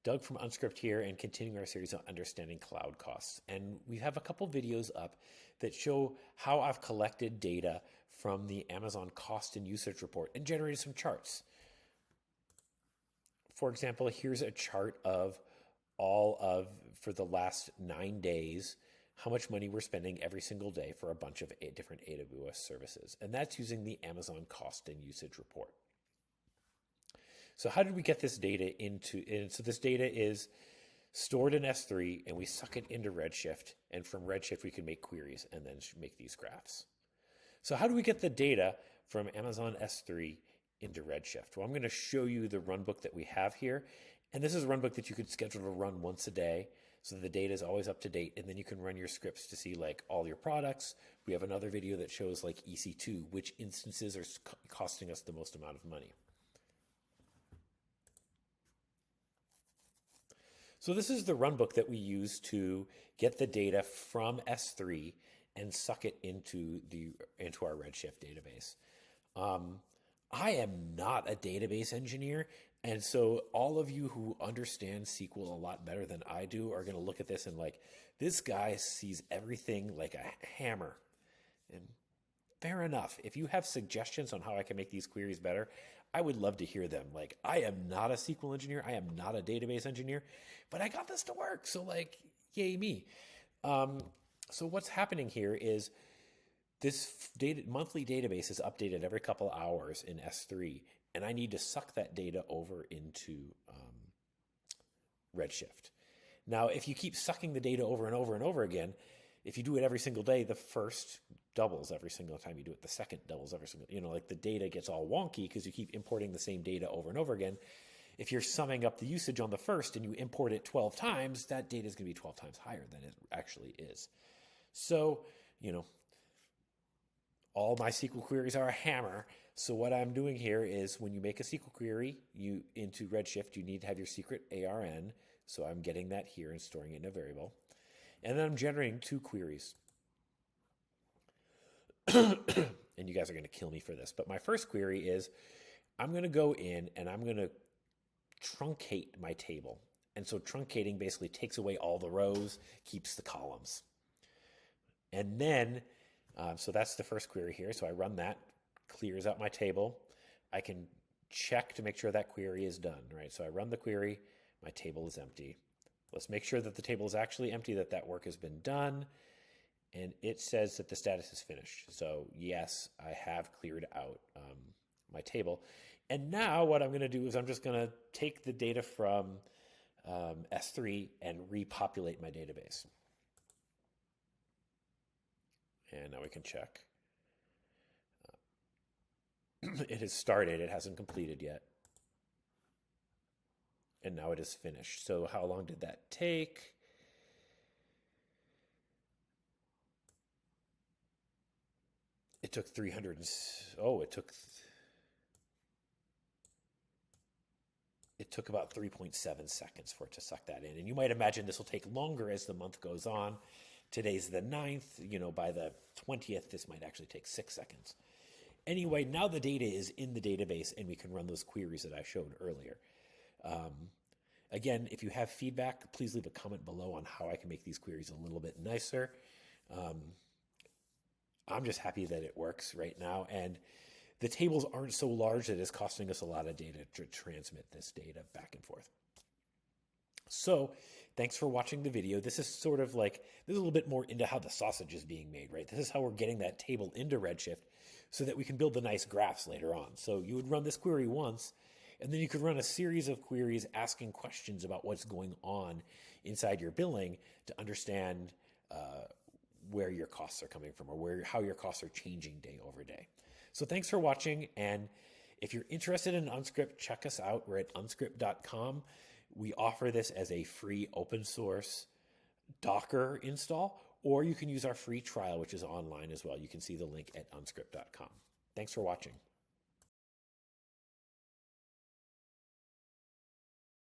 Doug from unSkript here, and continuing our series on understanding cloud costs. And we have a couple videos up that show how I've collected data from the Amazon cost and usage report and generated some charts. For example, here's a chart of for the last 9 days, how much money we're spending every single day for a bunch of different AWS services. And that's using the Amazon cost and usage report. So how did we get this data so this data is stored in S3 and we suck it into Redshift. And from Redshift, we can make queries and then make these graphs. So how do we get the data from Amazon S3 into Redshift? Well, I'm going to show you the runbook that we have here. And this is a runbook that you could schedule to run once a day. So the data is always up to date. And then you can run your scripts to see like all your products. We have another video that shows like EC2, which instances are costing us the most amount of money. So this is the runbook that we use to get the data from S3 and suck it into our Redshift database. I am not a database engineer, and so all of you who understand SQL a lot better than I do are going to look at this and like, this guy sees everything like a hammer. And fair enough. If you have suggestions on how I can make these queries better, I would love to hear them. Like, I am not a SQL engineer. I am not a database engineer, but I got this to work. So like, yay me. So what's happening here is this monthly database is updated every couple hours in S3, and I need to suck that data over into Redshift. Now, if you keep sucking the data over and over and over again, if you do it every single day, the first doubles every single time you do it. The second doubles every single, like the data gets all wonky because you keep importing the same data over and over again. If you're summing up the usage on the first and you import it 12 times, that data is going to be 12 times higher than it actually is. So, all my SQL queries are a hammer. So what I'm doing here is when you make a SQL query into Redshift, you need to have your secret ARN. So I'm getting that here and storing it in a variable. And then I'm generating 2 queries. And you guys are going to kill me for this. But my first query is I'm going to go in and I'm going to truncate my table. And so truncating basically takes away all the rows, keeps the columns. And then, so that's the first query here. So I run that, clears out my table. I can check to make sure that query is done, right? So I run the query, my table is empty. Let's make sure that the table is actually empty, that work has been done. And it says that the status is finished. So yes, I have cleared out my table. And now what I'm going to do is I'm just going to take the data from S3 and repopulate my database. And now we can check. It has started. It hasn't completed yet. And now it is finished. So how long did that take? It took 300. It took about 3.7 seconds for it to suck that in. And you might imagine this will take longer as the month goes on. Today's the 9th. By the 20th, this might actually take 6 seconds. Anyway, now the data is in the database and we can run those queries that I showed earlier. Again, if you have feedback, please leave a comment below on how I can make these queries a little bit nicer. I'm just happy that it works right now. And the tables aren't so large that it's costing us a lot of data to transmit this data back and forth. So thanks for watching the video. This is sort of like, this is a little bit more into how the sausage is being made, right? This is how we're getting that table into Redshift so that we can build the nice graphs later on. So you would run this query once, and then you could run a series of queries asking questions about what's going on inside your billing to understand where your costs are coming from or how your costs are changing day over day. So thanks for watching. And if you're interested in unSkript, check us out. We're at unSkript.com. We offer this as a free open source Docker install, or you can use our free trial, which is online as well. You can see the link at unSkript.com. Thanks for watching.